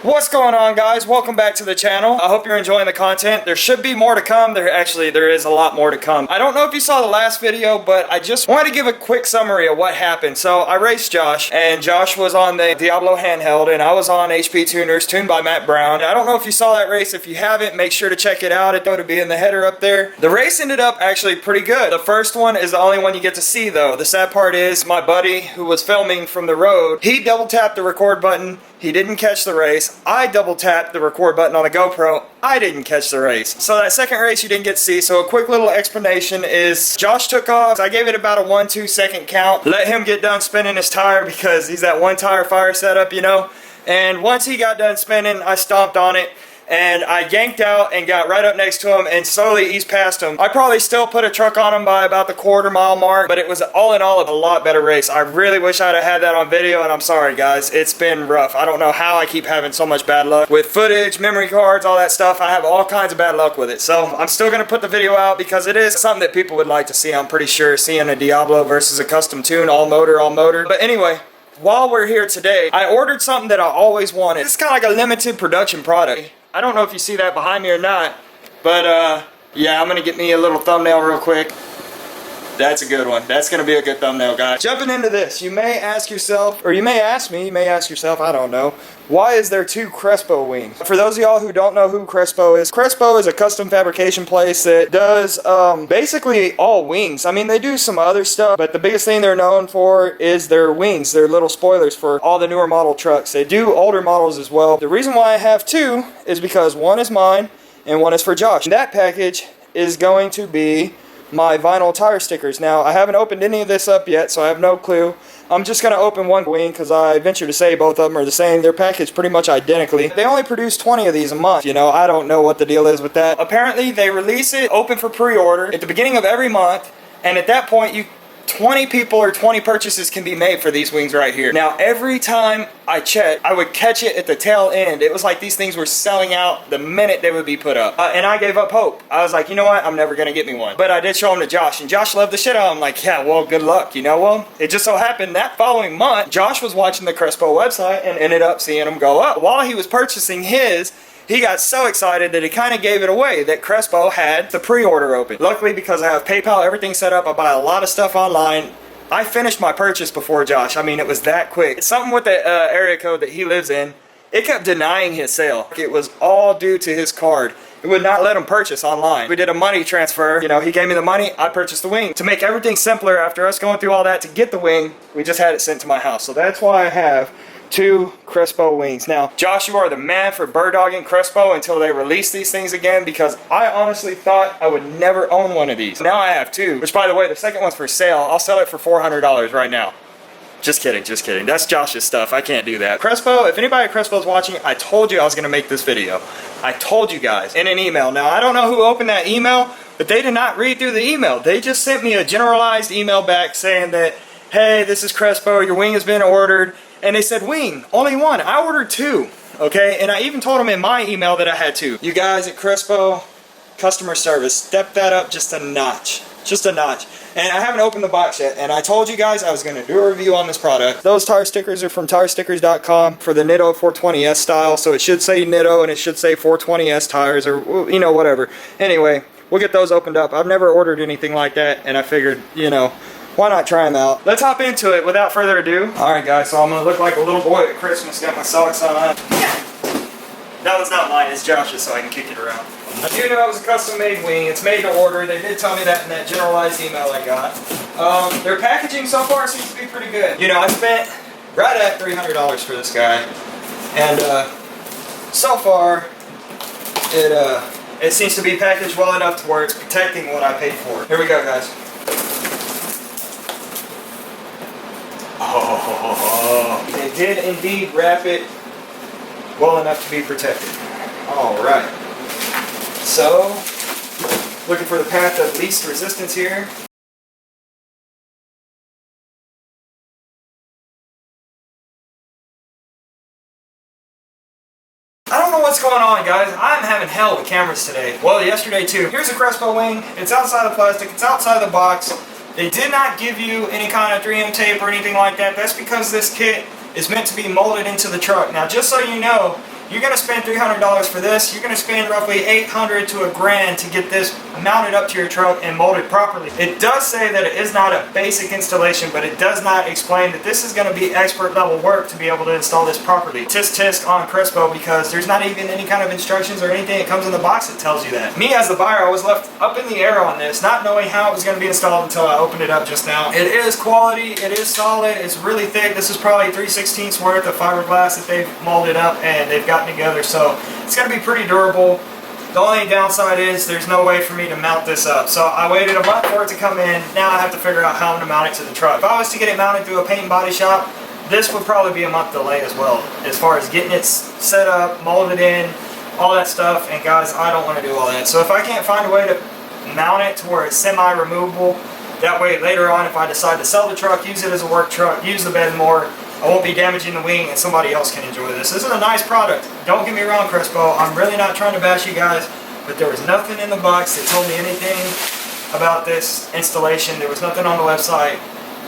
What's going on, guys? Welcome back to the channel. I hope you're enjoying the content. There should be more to come. There is a lot more to come. I don't know if you saw the last video, but I just wanted to give a quick summary of what happened. So I raced Josh, and Josh was on the Diablo handheld, and I was on HP Tuners, tuned by Matt Brown. I don't know if you saw that race. If you haven't, make sure to check it out. It'll be in the header up there. The race ended up actually pretty good. The first one is the only one you get to see, though. The sad part is my buddy who was filming from the road, he double tapped the record button. He didn't catch the race. I double tapped the record button on the GoPro. I didn't catch the race. So that second race you didn't get to see. So a quick little explanation is Josh took off. I gave it about a 1-2 second count. Let him get done spinning his tire because he's that one tire fire setup, you know. And once he got done spinning, I stomped on it. And I yanked out and got right up next to him and slowly eased past him. I probably still put a truck on him by about the quarter-mile mark, but it was all in all a lot better race. I really wish I'd have had that on video, and I'm sorry, guys. It's been rough. I don't know how I keep having so much bad luck with footage, memory cards, all that stuff. I have all kinds of bad luck with it. So I'm still going to put the video out because it is something that people would like to see, I'm pretty sure, seeing a Diablo versus a custom tune, all motor, all motor. But anyway, while we're here today, I ordered something that I always wanted. It's kind of like a limited production product. I don't know if you see that behind me or not, but yeah, I'm gonna get me a little thumbnail real quick. That's a good one. That's gonna be a good thumbnail, guys. Jumping into this, you may ask yourself, or you may ask me, you may ask yourself, I don't know, why is there two Cresspo wings? For those of y'all who don't know who Cresspo is a custom fabrication place that does basically all wings. I mean, they do some other stuff, but the biggest thing they're known for is their wings, their little spoilers for all the newer model trucks. They do older models as well. The reason why I have two is because one is mine and one is for Josh. That package is going to be my vinyl tire stickers. Now, I haven't opened any of this up yet, so I have no clue. I'm just going to open one wing because I venture to say both of them are the same. They're packaged pretty much identically. They only produce 20 of these a month. You know, I don't know what the deal is with that. Apparently, they release it open for pre-order at the beginning of every month, and at that point, 20 people or 20 purchases can be made for these wings right here. Now, every time I checked, I would catch it at the tail end. It was like these things were selling out the minute they would be put up. And I gave up hope. I was like, you know what? I'm never going to get me one. But I did show them to Josh, and Josh loved the shit out of them. I'm like, yeah, well, good luck. You know, well, it just so happened that following month, Josh was watching the Cresspo website and ended up seeing them go up. While he was purchasing his, he got so excited that he kind of gave it away that Cresspo had the pre-order open. Luckily, because I have PayPal, everything set up, I buy a lot of stuff online. I finished my purchase before Josh. I mean, it was that quick. It's something with the area code that he lives in. It kept denying his sale. It was all due to his card. It would not let him purchase online. We did a money transfer. You know, he gave me the money, I purchased the wing. To make everything simpler, after us going through all that to get the wing, we just had it sent to my house. So that's why I have two Cresspo wings. Now, Josh, you are the man for bird dogging Cresspo until they release these things again, because I honestly thought I would never own one of these. Now I have two, which, by the way, the second one's for sale. I'll sell it for $400 right now. Just kidding, just kidding. That's Josh's stuff. I can't do that. Cresspo, if anybody at Cresspo is watching, I told you I was going to make this video. I told you guys in an email. Now, I don't know who opened that email, but they did not read through the email. They just sent me a generalized email back saying that, hey, this is Cresspo, your wing has been ordered. And they said, wing, only one. I ordered two, okay? And I even told them in my email that I had two. You guys at Cresspo, customer service, step that up just a notch. Just a notch. And I haven't opened the box yet, and I told you guys I was going to do a review on this product. Those tire stickers are from tirestickers.com for the Nitto 420S style, so it should say Nitto and it should say 420S tires, or, you know, whatever. Anyway, we'll get those opened up. I've never ordered anything like that, and I figured, you know, why not try them out? Let's hop into it without further ado. Alright guys, so I'm going to look like a little boy at Christmas. Got my socks on. That one's not mine, it's Josh's, so I can kick it around. I do know it was a custom made wing. It's made to order. They did tell me that in that generalized email I got. Their packaging so far seems to be pretty good. You know, I spent right at $300 for this guy. And so far, it seems to be packaged well enough to where it's protecting what I paid for. Here we go, guys. Oh, they did indeed wrap it well enough to be protected. Alright. So, looking for the path of least resistance here. I don't know what's going on, guys. I'm having hell with cameras today. Well, yesterday too. Here's a Cresspo wing. It's outside the plastic. It's outside the box. They did not give you any kind of 3M tape or anything like that. That's because this kit is meant to be molded into the truck. Now, just so you know, You're going to spend $300 for this. You're going to spend roughly $800 to $1,000 to get this mounted up to your truck and molded properly. It does say that it is not a basic installation, but it does not explain that this is going to be expert level work to be able to install this properly. Tisk on Cresspo, because there's not even any kind of instructions or anything. It comes in the box that tells you that. Me as the buyer, I was left up in the air on this, not knowing how it was going to be installed until I opened it up just now. It is quality, it is solid, it's really thick. This is probably 3/16 worth of fiberglass that they've molded up and they've gotten together, so it's going to be pretty durable. The only downside is there's no way for me to mount this up. So I waited a month for it to come in. Now I have to figure out how I'm going to mount it to the truck. If I was to get it mounted through a paint and body shop, this would probably be a month delay as well, as far as getting it set up, molded in, all that stuff. And guys, I don't want to do all that. So if I can't find a way to mount it to where it's semi-removable, that way later on if I decide to sell the truck, use it as a work truck, use the bed more, I won't be damaging the wing and somebody else can enjoy this. This is a nice product. Don't get me wrong, Cresspo. I'm really not trying to bash you guys, but there was nothing in the box that told me anything about this installation. There was nothing on the website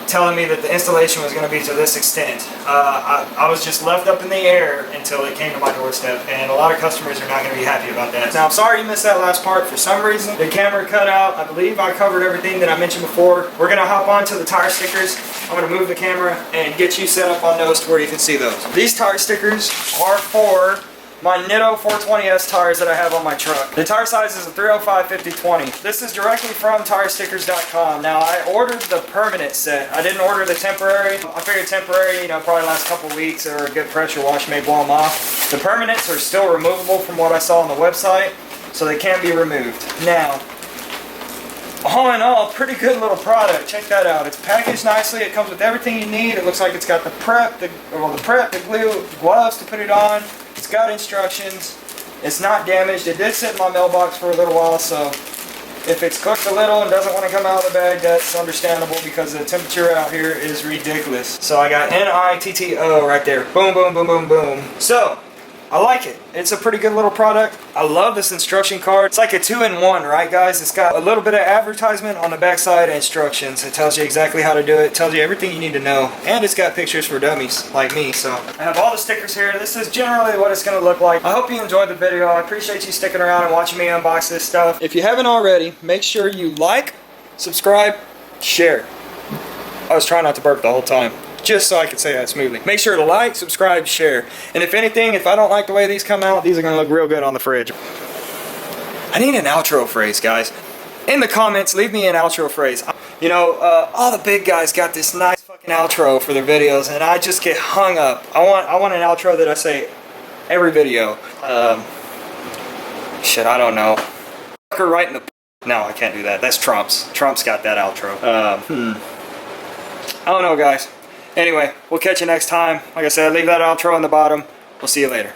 telling me that the installation was going to be to this extent. I was just left up in the air until it came to my doorstep, and a lot of customers are not going to be happy about that. Now, I'm sorry you missed that last part. For some reason, the camera cut out. I believe I covered everything that I mentioned before. We're going to hop on to the tire stickers. I'm going to move the camera and get you set up on those to where you can see those. These tire stickers are for my Nitto 420S tires that I have on my truck. The tire size is a 305/50/20. This is directly from TireStickers.com. Now, I ordered the permanent set. I didn't order the temporary. I figured temporary, probably last couple weeks or a good pressure wash may blow them off. The permanents are still removable from what I saw on the website, so they can be removed. Now, all in all, pretty good little product. Check that out. It's packaged nicely. It comes with everything you need. It looks like it's got the prep, the glue, gloves to put it on. It's got instructions. It's not damaged. It did sit in my mailbox for a little while, so if it's cooked a little and doesn't want to come out of the bag, that's understandable because the temperature out here is ridiculous. So I got NITTO right there. Boom, boom, boom, boom, boom. So, I like it. It's a pretty good little product. I love this instruction card. It's like a 2-in-1, right guys? It's got a little bit of advertisement on the back side and instructions. It tells you exactly how to do it. It tells you everything you need to know. And it's got pictures for dummies like me. So I have all the stickers here. This is generally what it's going to look like. I hope you enjoyed the video. I appreciate you sticking around and watching me unbox this stuff. If you haven't already, make sure you like, subscribe, share. I was trying not to burp the whole time, just so I could say that smoothly. Make sure to like, subscribe, share. And if anything, if I don't like the way these come out, these are going to look real good on the fridge. I need an outro phrase, guys. In the comments, leave me an outro phrase. All the big guys got this nice fucking outro for their videos, and I just get hung up. I want an outro that I say every video. Shit, I don't know. Right in the... No, I can't do that. That's Trump's. Trump's got that outro. I don't know, guys. Anyway, we'll catch you next time. Like I said, leave that outro on the bottom. We'll see you later.